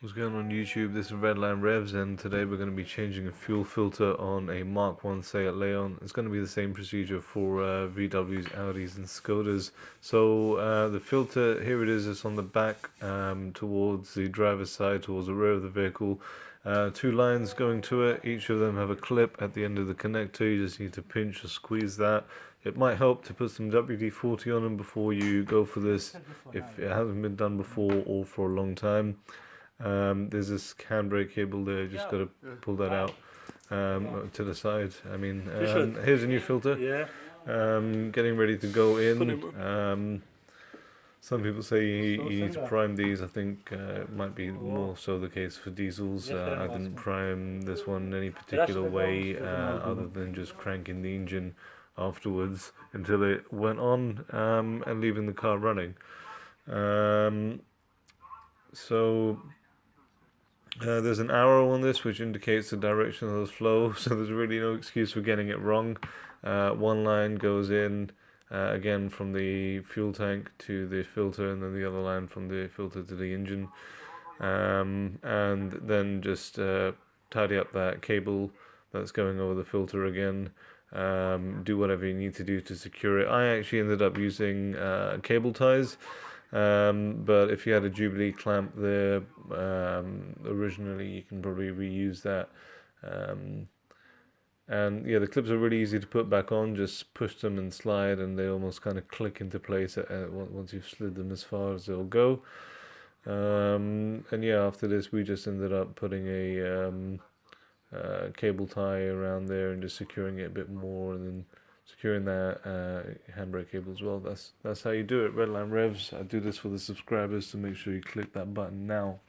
What's going on YouTube? This is Redline Revs, and today we're going to be changing a fuel filter on a Mk4 Seat Leon. It's going to be the same procedure for VWs, Audis and Skodas. So the filter, here it is, it's on the back towards the driver's side, towards the rear of the vehicle. Two lines going to it, each of them have a clip at the end of the connector. You just need to pinch or squeeze that. It might help to put some WD-40 on them before you go for this, if it hasn't been done before or for a long time. There's this handbrake cable there, just got to pull that out to the side. I mean, here's a new filter. Getting ready to go in. Some people say you need to prime these. I think it might be more so the case for diesels. I didn't prime this one in any particular way other than just cranking the engine afterwards until it went on and leaving the car running. There's an arrow on this which indicates the direction of the flow, so there's really no excuse for getting it wrong. One line goes in again from the fuel tank to the filter, and then the other line from the filter to the engine. And then just tidy up that cable that's going over the filter again. Do whatever you need to do to secure it. I actually ended up using cable ties. But if you had a Jubilee clamp there originally, you can probably reuse that. And yeah, the clips are really easy to put back on. Just push them and slide, and they almost kind of click into place once you've slid them as far as they'll go. And yeah, after this, we just ended up putting a cable tie around there and just securing it a bit more, and then securing that handbrake cable as well. That's how you do it. Redline Revs. I do this for the subscribers, so make sure you click that button now.